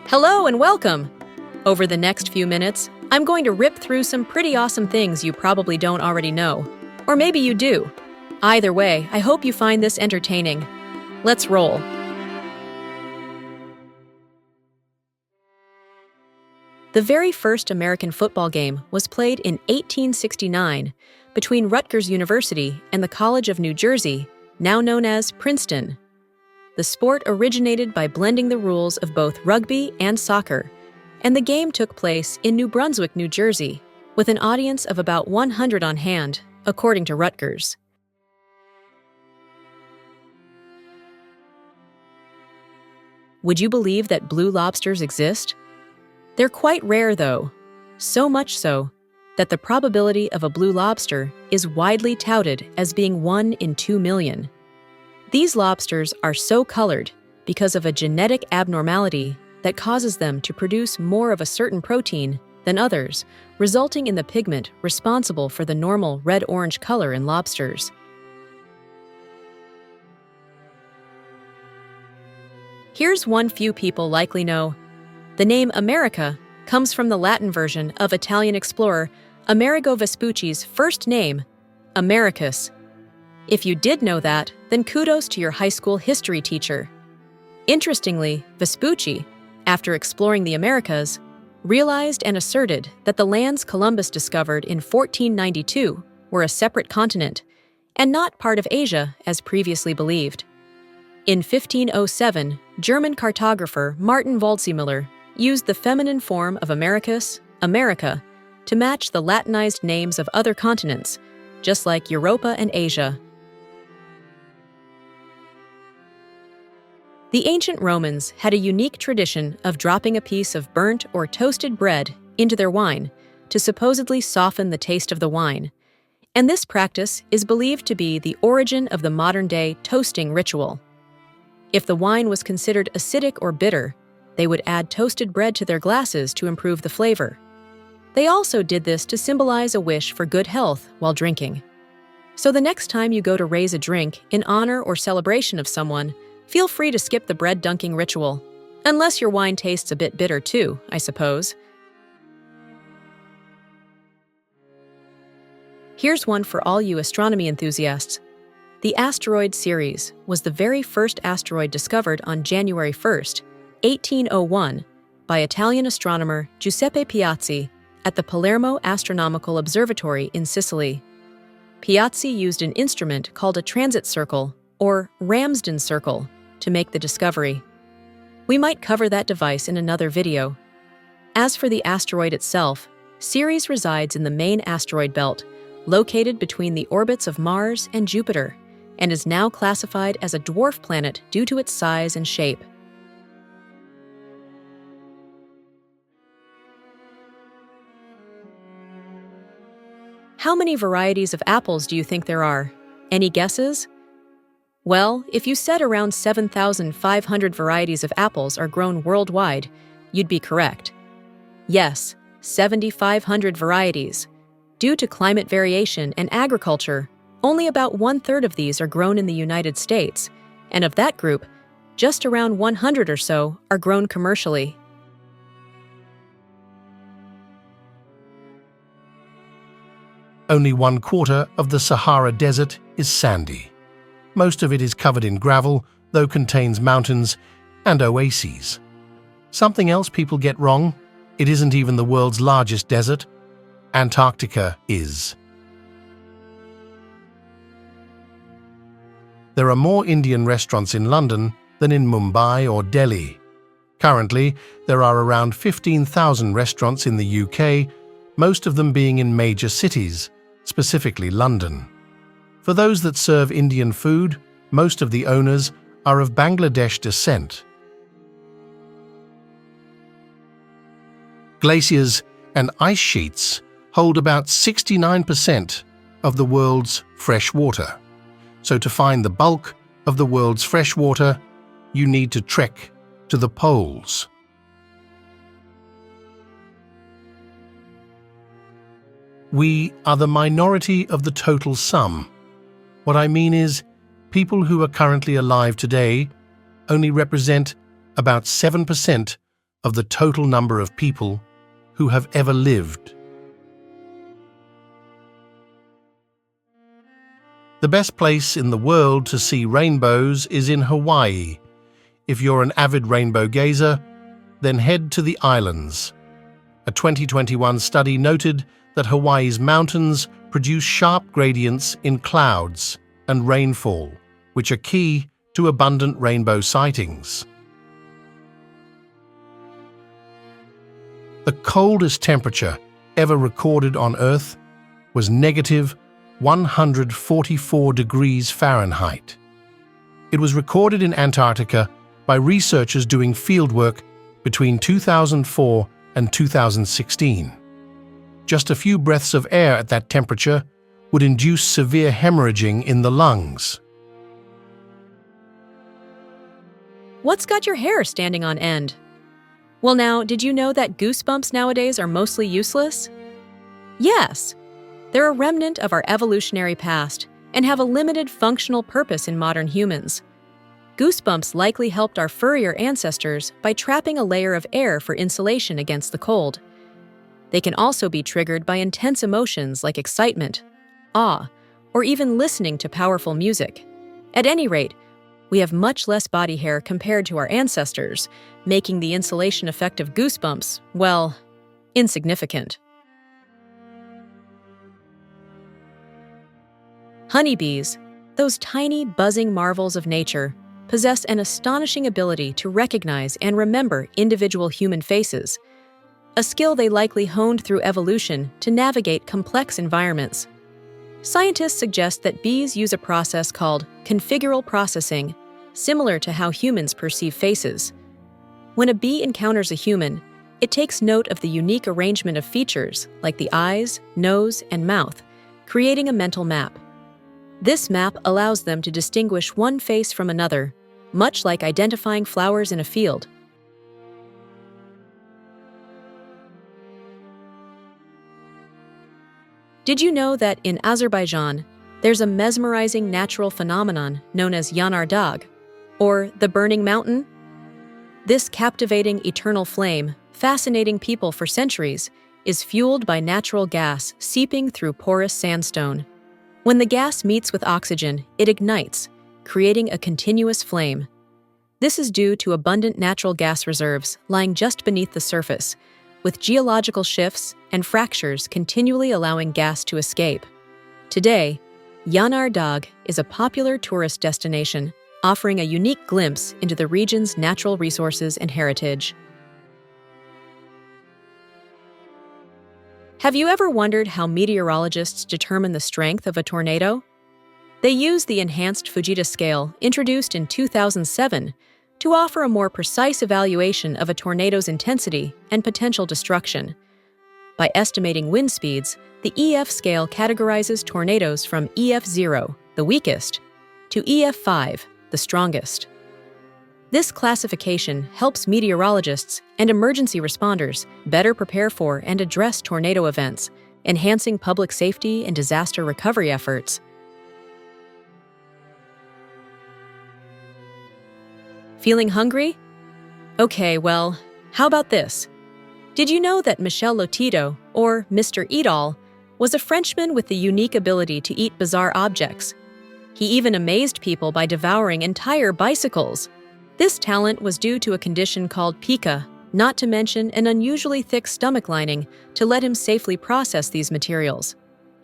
Hello and welcome! Over the next few minutes, I'm going to rip through some pretty awesome things you probably don't already know. Or maybe you do. Either way, I hope you find this entertaining. Let's roll. The very first American football game was played in 1869 between Rutgers University and the College of New Jersey, now known as Princeton. The sport originated by blending the rules of both rugby and soccer, and the game took place in New Brunswick, New Jersey, with an audience of about 100 on hand, according to Rutgers. Would you believe that blue lobsters exist? They're quite rare, though, so much so that the probability of a blue lobster is widely touted as being 1 in 2 million. These lobsters are so colored because of a genetic abnormality that causes them to produce more of a certain protein than others, resulting in the pigment responsible for the normal red-orange color in lobsters. Here's one few people likely know. The name America comes from the Latin version of Italian explorer Amerigo Vespucci's first name, Americus. If you did know that, then kudos to your high school history teacher. Interestingly, Vespucci, after exploring the Americas, realized and asserted that the lands Columbus discovered in 1492 were a separate continent and not part of Asia as previously believed. In 1507, German cartographer Martin Waldseemüller used the feminine form of Americus, America, to match the Latinized names of other continents, just like Europa and Asia. The ancient Romans had a unique tradition of dropping a piece of burnt or toasted bread into their wine to supposedly soften the taste of the wine, and this practice is believed to be the origin of the modern-day toasting ritual. If the wine was considered acidic or bitter, they would add toasted bread to their glasses to improve the flavor. They also did this to symbolize a wish for good health while drinking. So the next time you go to raise a drink in honor or celebration of someone, feel free to skip the bread dunking ritual. Unless your wine tastes a bit bitter too, I suppose. Here's one for all you astronomy enthusiasts. The asteroid Ceres was the very first asteroid discovered on January 1st, 1801, by Italian astronomer Giuseppe Piazzi at the Palermo Astronomical Observatory in Sicily. Piazzi used an instrument called a transit circle, or Ramsden circle, to make the discovery. We might cover that device in another video. As for the asteroid itself, Ceres resides in the main asteroid belt, located between the orbits of Mars and Jupiter, and is now classified as a dwarf planet due to its size and shape. How many varieties of apples do you think there are? Any guesses? Well, if you said around 7,500 varieties of apples are grown worldwide, you'd be correct. Yes, 7,500 varieties. Due to climate variation and agriculture, only about 1/3 of these are grown in the United States, and of that group, just around 100 or so are grown commercially. Only 1/4 of the Sahara Desert is sandy. Most of it is covered in gravel, though contains mountains and oases. Something else people get wrong: it isn't even the world's largest desert. Antarctica is. There are more Indian restaurants in London than in Mumbai or Delhi. Currently, there are around 15,000 restaurants in the UK, most of them being in major cities, specifically London. For those that serve Indian food, most of the owners are of Bangladesh descent. Glaciers and ice sheets hold about 69% of the world's fresh water. So to find the bulk of the world's fresh water, you need to trek to the poles. We are the minority of the total sum. What I mean is, people who are currently alive today only represent about 7% of the total number of people who have ever lived. The best place in the world to see rainbows is in Hawaii. If you're an avid rainbow gazer, then head to the islands. A 2021 study noted that Hawaii's mountains produce sharp gradients in clouds and rainfall, which are key to abundant rainbow sightings. The coldest temperature ever recorded on Earth was negative 144 degrees Fahrenheit. It was recorded in Antarctica by researchers doing fieldwork between 2004 and 2016. Just a few breaths of air at that temperature would induce severe hemorrhaging in the lungs. What's got your hair standing on end? Well now, did you know that goosebumps nowadays are mostly useless? Yes! They're a remnant of our evolutionary past and have a limited functional purpose in modern humans. Goosebumps likely helped our furrier ancestors by trapping a layer of air for insulation against the cold. They can also be triggered by intense emotions like excitement, awe, or even listening to powerful music. At any rate, we have much less body hair compared to our ancestors, making the insulation effect of goosebumps, well, insignificant. Honeybees, those tiny buzzing marvels of nature, possess an astonishing ability to recognize and remember individual human faces, a skill they likely honed through evolution to navigate complex environments. Scientists suggest that bees use a process called configural processing, similar to how humans perceive faces. When a bee encounters a human, it takes note of the unique arrangement of features like the eyes, nose, and mouth, creating a mental map. This map allows them to distinguish one face from another, much like identifying flowers in a field. Did you know that in Azerbaijan, there's a mesmerizing natural phenomenon known as Yanar Dağ, or the burning mountain? This captivating eternal flame, fascinating people for centuries, is fueled by natural gas seeping through porous sandstone. When the gas meets with oxygen, it ignites, creating a continuous flame. This is due to abundant natural gas reserves lying just beneath the surface, with geological shifts and fractures continually allowing gas to escape. Today, Yanar Dağ is a popular tourist destination, offering a unique glimpse into the region's natural resources and heritage. Have you ever wondered how meteorologists determine the strength of a tornado? They use the enhanced Fujita scale, introduced in 2007, to offer a more precise evaluation of a tornado's intensity and potential destruction. By estimating wind speeds, the EF scale categorizes tornadoes from EF0, the weakest, to EF5, the strongest. This classification helps meteorologists and emergency responders better prepare for and address tornado events, enhancing public safety and disaster recovery efforts. Feeling hungry? Okay, well, how about this? Did you know that Michel Lotito, or Mr. Eat-All, was a Frenchman with the unique ability to eat bizarre objects? He even amazed people by devouring entire bicycles. This talent was due to a condition called pica, not to mention an unusually thick stomach lining to let him safely process these materials.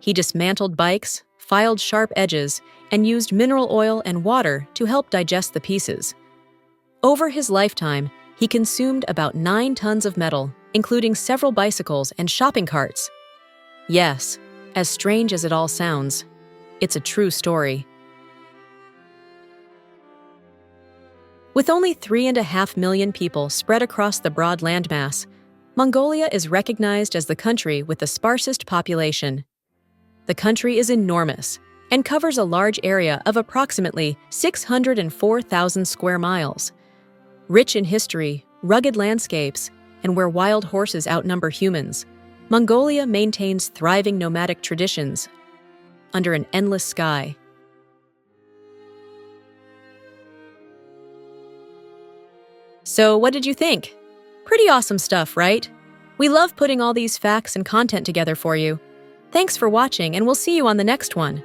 He dismantled bikes, filed sharp edges, and used mineral oil and water to help digest the pieces. Over his lifetime, he consumed about 9 tons of metal, including several bicycles and shopping carts. Yes, as strange as it all sounds, it's a true story. With only 3.5 million people spread across the broad landmass, Mongolia is recognized as the country with the sparsest population. The country is enormous and covers a large area of approximately 604,000 square miles. Rich in history, rugged landscapes, and where wild horses outnumber humans, Mongolia maintains thriving nomadic traditions under an endless sky. So what did you think? Pretty awesome stuff, right? We love putting all these facts and content together for you. Thanks for watching, and we'll see you on the next one.